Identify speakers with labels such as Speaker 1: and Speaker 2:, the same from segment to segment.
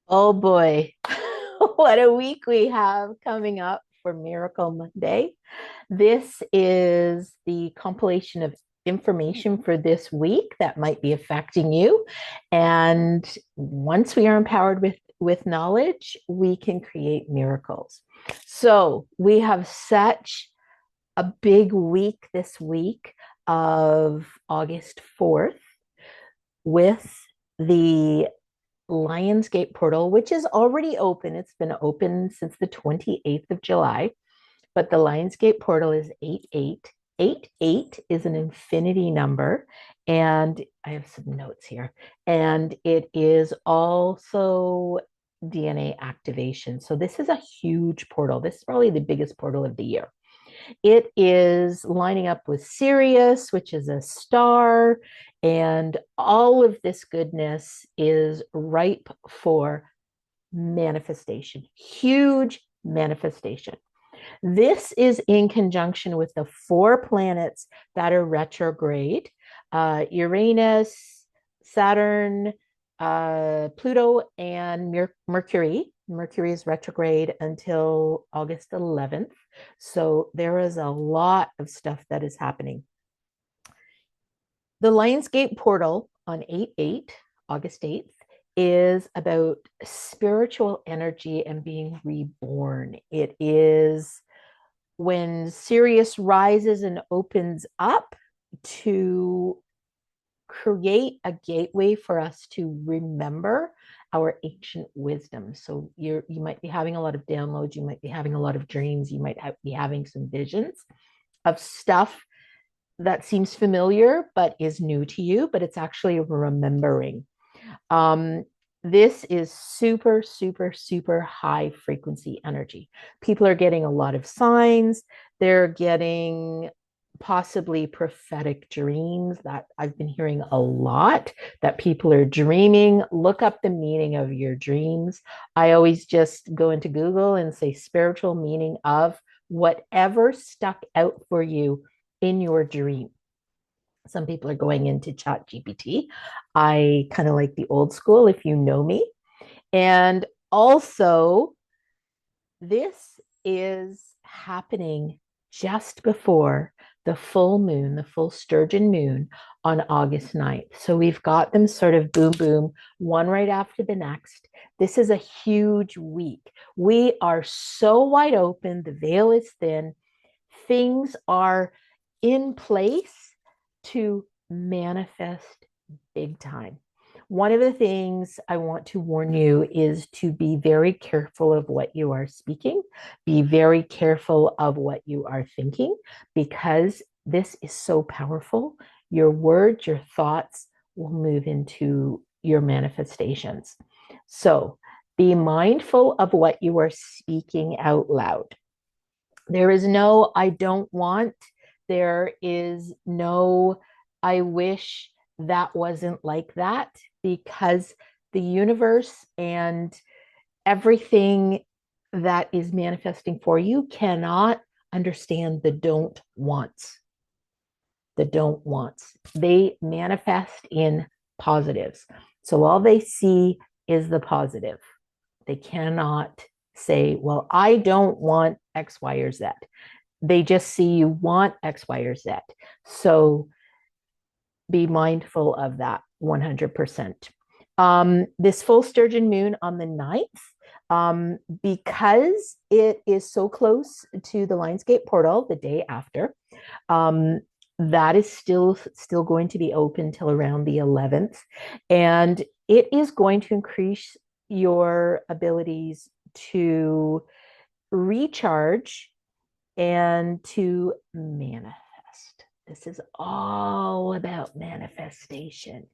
Speaker 1: Oh boy, what a week we have coming up for Miracle Monday. This is the compilation of information for this week that might be affecting you. And once we are empowered with knowledge, we can create miracles. So we have such a big week this week of August 4th with the Lionsgate portal, which is already open. It's been open since the 28th of July, but the Lionsgate portal is 88. 88 is an infinity number. And I have some notes here. And it is also DNA activation. So this is a huge portal. This is probably the biggest portal of the year. It is lining up with Sirius, which is a star, and all of this goodness is ripe for manifestation, huge manifestation. This is in conjunction with the four planets that are retrograde: Uranus, Saturn, Pluto, and Mercury. Mercury is retrograde until August 11th. So there is a lot of stuff that is happening. The Lionsgate portal on 8/8, August 8th, is about spiritual energy and being reborn. It is when Sirius rises and opens up to create a gateway for us to remember our ancient wisdom. So you might be having a lot of downloads, you might be having a lot of dreams, you might be having some visions of stuff that seems familiar but is new to you, but it's actually remembering. Um, this is super, super, super high frequency energy. People are getting a lot of signs. They're getting possibly prophetic dreams that I've been hearing a lot that people are dreaming. Look up the meaning of your dreams. I always just go into Google and say spiritual meaning of whatever stuck out for you in your dream. Some people are going into Chat GPT. I kind of like the old school, if you know me. And also, this is happening just before the full moon, the full sturgeon moon on August 9th. So we've got them sort of boom, boom, one right after the next. This is a huge week. We are so wide open, the veil is thin, things are in place to manifest big time. One of the things I want to warn you is to be very careful of what you are speaking. Be very careful of what you are thinking, because this is so powerful. Your words, your thoughts will move into your manifestations. So be mindful of what you are speaking out loud. There is no I don't want. There is no I wish that wasn't like that, because the universe and everything that is manifesting for you cannot understand the don't wants. The don't wants. They manifest in positives. So all they see is the positive. They cannot say, well, I don't want X, Y, or Z. They just see you want X, Y, or Z. So be mindful of that 100%. This full sturgeon moon on the 9th, because it is so close to the Lionsgate portal the day after, um, that is still going to be open till around the 11th, and it is going to increase your abilities to recharge and to manifest. This is all about manifestation.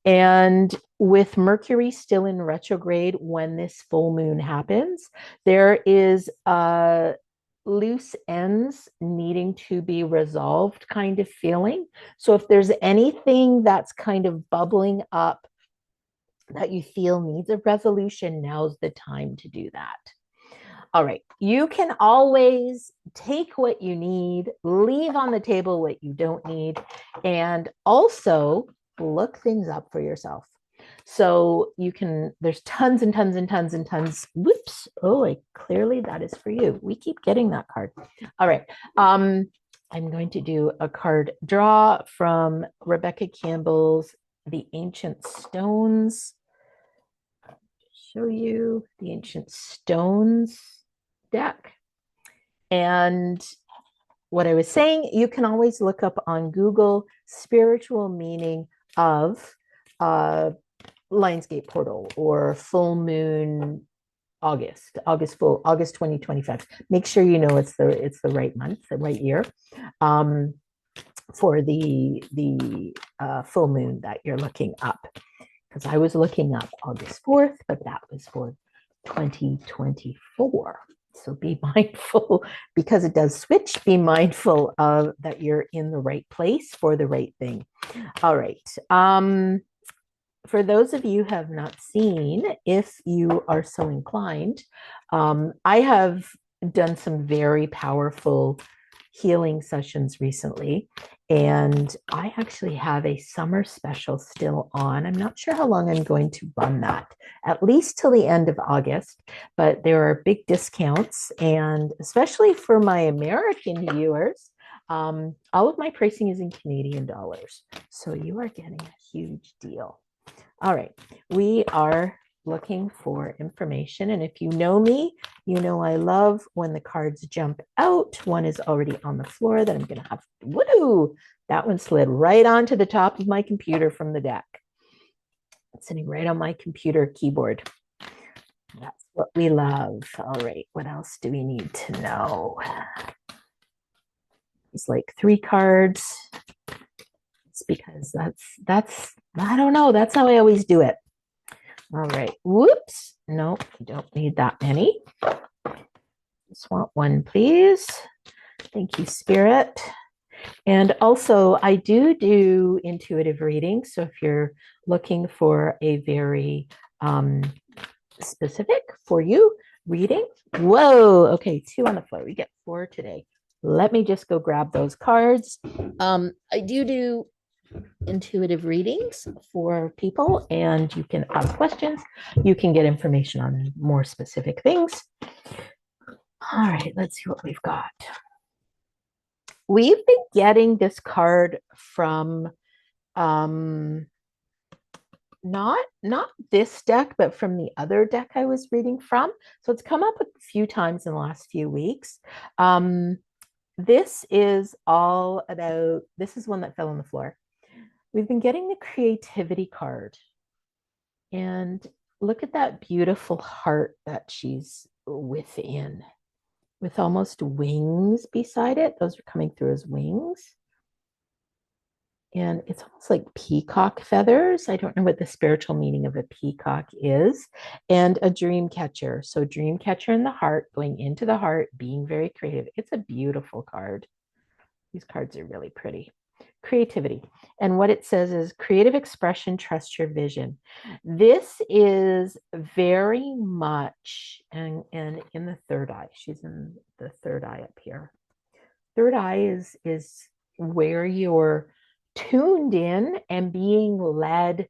Speaker 1: And with Mercury still in retrograde when this full moon happens, there is loose ends needing to be resolved kind of feeling. So if there's anything that's kind of bubbling up that you feel needs a resolution, now's the time to do that. All right. You can always take what you need, leave on the table what you don't need, and also look things up for yourself. So you can, there's tons and tons and tons and tons. Whoops. Oh, clearly that is for you. We keep getting that card. All right. I'm going to do a card draw from Rebecca Campbell's The Ancient Stones. Show you the Ancient Stones deck. And what I was saying, you can always look up on Google spiritual meaning of Lionsgate portal or full moon August 2025. Make sure you know it's the right month, the right year, for the full moon that you're looking up. Because I was looking up August 4th, but that was for 2024. So be mindful, because it does switch, be mindful of that you're in the right place for the right thing. All right. For those of you who have not seen, if you are so inclined, I have done some very powerful healing sessions recently, and I actually have a summer special still on. I'm not sure how long I'm going to run that, at least till the end of August, but there are big discounts, and especially for my American viewers, all of my pricing is in Canadian dollars, so you are getting a huge deal. All right, we are looking for information. And if you know me, you know I love when the cards jump out. One is already on the floor that I'm going to have. Woo! That one slid right onto the top of my computer from the deck. It's sitting right on my computer keyboard. That's what we love. All right, what else do we need to know? It's like 3 cards. It's because that's I don't know. That's how I always do it. All right. Whoops. No, you don't need that many. Just want one, please. Thank you, Spirit. And also, I do intuitive readings. So if you're looking for a very specific for you reading, whoa, okay, 2 on the floor. We get 4 today. Let me just go grab those cards. I do intuitive readings for people, and you can ask questions. You can get information on more specific things. All right, let's see what we've got. We've been getting this card from not this deck, but from the other deck I was reading from. So it's come up a few times in the last few weeks. This is all about, this is one that fell on the floor. We've been getting the creativity card. And look at that beautiful heart that she's within, with almost wings beside it. Those are coming through as wings. And it's almost like peacock feathers. I don't know what the spiritual meaning of a peacock is. And a dream catcher. So dream catcher in the heart, going into the heart, being very creative. It's a beautiful card. These cards are really pretty. Creativity. And what it says is creative expression, trust your vision. This is very much, and in the third eye, she's in the third eye up here. Third eye is where you're tuned in and being led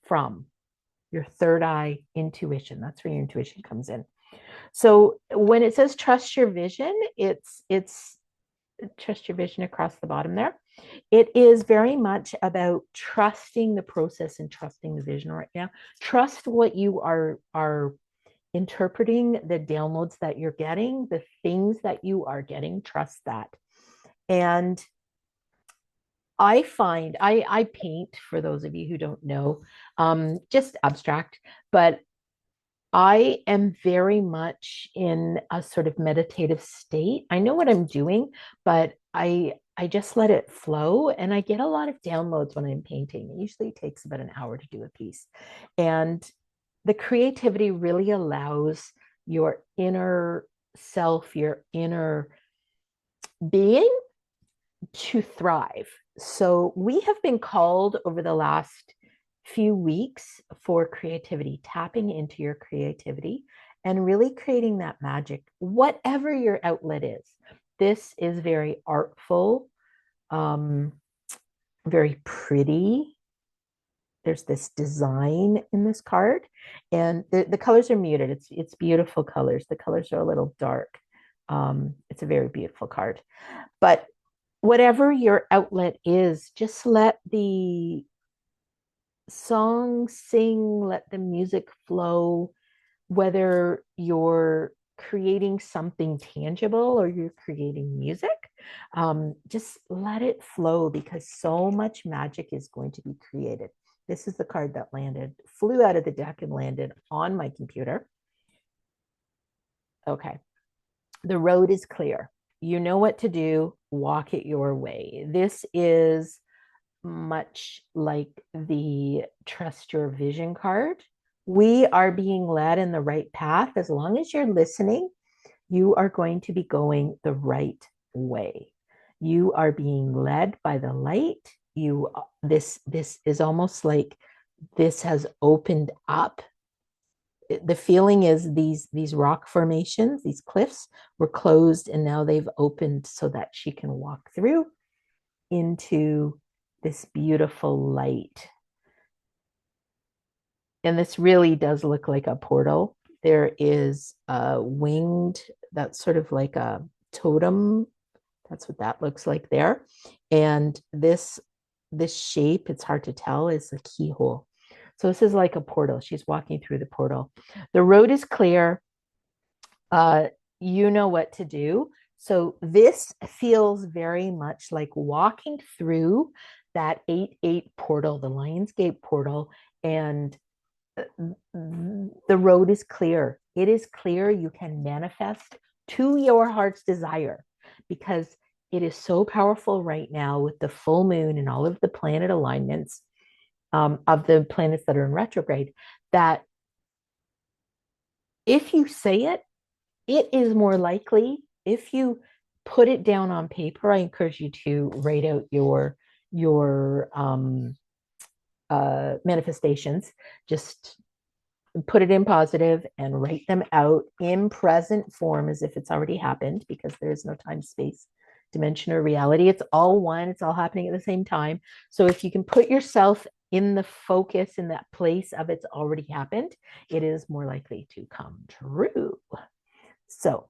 Speaker 1: from your third eye intuition. That's where your intuition comes in. So when it says trust your vision, it's trust your vision across the bottom there. It is very much about trusting the process and trusting the vision right now. Trust what you are interpreting, the downloads that you're getting, the things that you are getting, trust that. And I find I paint, for those of you who don't know, just abstract, but I am very much in a sort of meditative state. I know what I'm doing, but I just let it flow, and I get a lot of downloads when I'm painting. It usually takes about an hour to do a piece. And the creativity really allows your inner self, your inner being to thrive. So we have been called over the last few weeks for creativity, tapping into your creativity and really creating that magic, whatever your outlet is. This is very artful, very pretty. there's this design in this card, and the colors are muted. It's beautiful colors. The colors are a little dark. It's a very beautiful card. But whatever your outlet is, just let the song sing, let the music flow, whether you're creating something tangible or you're creating music, just let it flow because so much magic is going to be created. This is the card that landed, flew out of the deck and landed on my computer. Okay. The road is clear. You know what to do. Walk it your way. This is much like the trust your vision card. We are being led in the right path. As long as you're listening, you are going to be going the right way. You are being led by the light. This is almost like this has opened up. The feeling is these rock formations, these cliffs were closed and now they've opened so that she can walk through into this beautiful light. And this really does look like a portal. There is a winged, that's sort of like a totem. That's what that looks like there. And this shape, it's hard to tell, is a keyhole. So this is like a portal. She's walking through the portal. The road is clear. You know what to do. So this feels very much like walking through that 8-8 portal, the Lionsgate portal, and the road is clear. It is clear. You can manifest to your heart's desire because it is so powerful right now with the full moon and all of the planet alignments of the planets that are in retrograde, that if you say it, it is more likely. If you put it down on paper, I encourage you to write out your manifestations. Just put it in positive and write them out in present form as if it's already happened, because there is no time, space, dimension, or reality. It's all one. It's all happening at the same time. So if you can put yourself in the focus, in that place of it's already happened, it is more likely to come true. So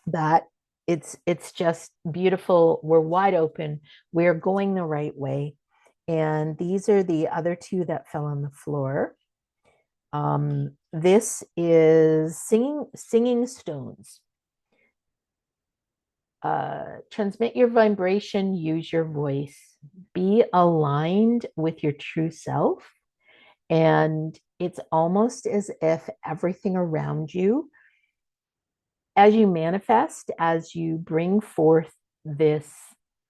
Speaker 1: that it's just beautiful. We're wide open. We're going the right way. And these are the other two that fell on the floor. This is singing stones. Transmit your vibration, use your voice, be aligned with your true self. And it's almost as if everything around you, as you manifest, as you bring forth this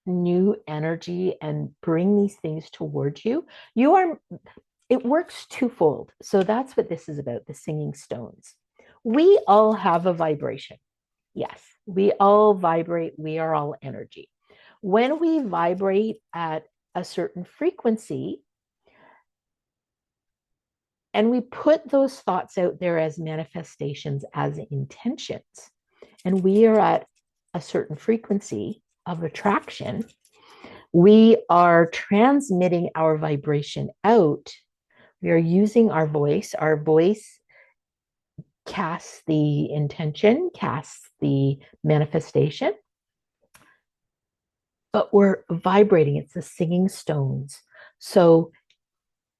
Speaker 1: new energy and bring these things towards you, it works twofold. So that's what this is about, the singing stones. We all have a vibration. Yes, we all vibrate. We are all energy. When we vibrate at a certain frequency, and we put those thoughts out there as manifestations, as intentions, and we are at a certain frequency of attraction, we are transmitting our vibration out. We are using our voice. Our voice casts the intention, casts the manifestation, but we're vibrating. It's the singing stones. So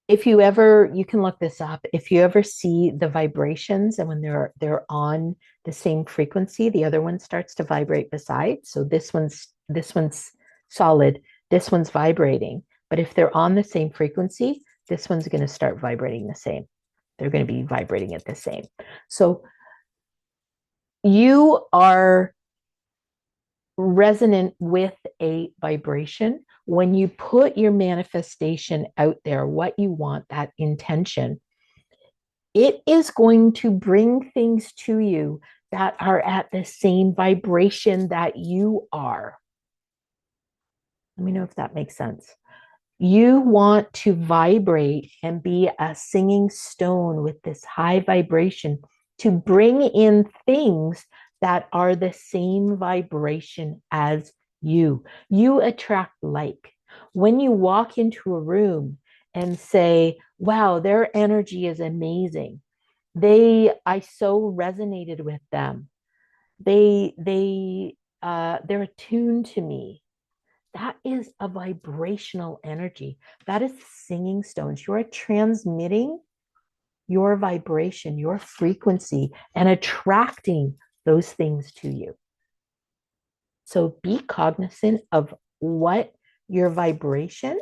Speaker 1: if you ever, you can look this up. If you ever see the vibrations and when they're on the same frequency, the other one starts to vibrate beside. So this one's solid, this one's vibrating. But if they're on the same frequency, this one's going to start vibrating the same. They're going to be vibrating at the same. So you are resonant with a vibration. When you put your manifestation out there, what you want, that intention, it is going to bring things to you that are at the same vibration that you are. Let me know if that makes sense. You want to vibrate and be a singing stone with this high vibration to bring in things that are the same vibration as you. You attract like. When you walk into a room and say, wow, their energy is amazing. I so resonated with them. They're attuned to me. That is a vibrational energy. That is singing stones. You're transmitting your vibration, your frequency, and attracting those things to you. So be cognizant of what your vibration,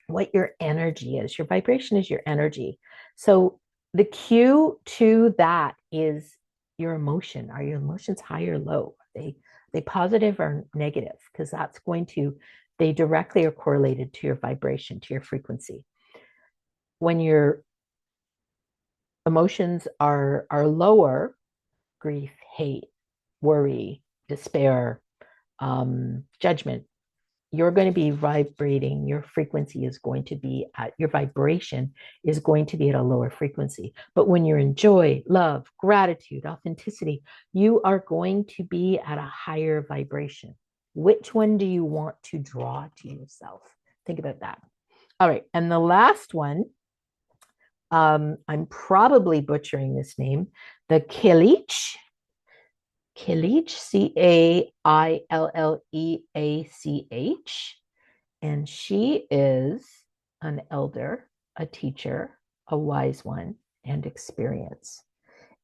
Speaker 1: what your energy is. Your vibration is your energy. So the cue to that is your emotion. Are your emotions high or low? Are they positive or negative? Because they directly are correlated to your vibration, to your frequency. When your emotions are lower, grief, hate, worry, despair, judgment, you're going to be vibrating, your frequency is going to be your vibration is going to be at a lower frequency. But when you're in joy, love, gratitude, authenticity, you are going to be at a higher vibration. Which one do you want to draw to yourself? Think about that. All right. And the last one, I'm probably butchering this name, the Cailleach. Cailleach, Cailleach. And she is an elder, a teacher, a wise one, and experience.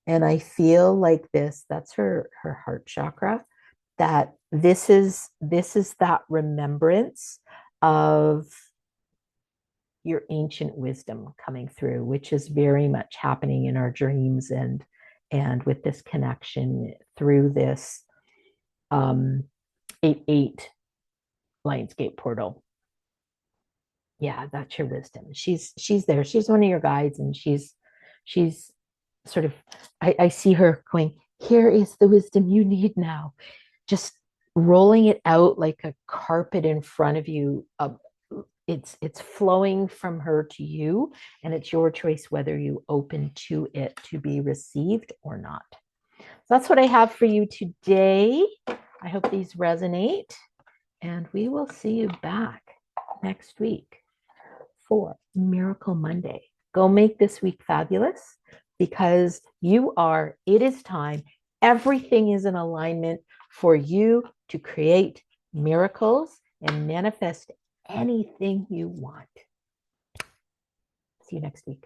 Speaker 1: And I feel like that's her heart chakra, that this is that remembrance of your ancient wisdom coming through, which is very much happening in our dreams and with this connection through this 8-8 Lionsgate portal. Yeah, that's your wisdom. She's there. She's one of your guides, and she's sort of, I see her going, here is the wisdom you need now. Just rolling it out like a carpet in front of you. It's flowing from her to you, and it's your choice whether you open to it to be received or not. So that's what I have for you today. I hope these resonate, and we will see you back next week for Miracle Monday. Go make this week fabulous, because it is time. Everything is in alignment for you to create miracles and manifest anything you want. See you next week.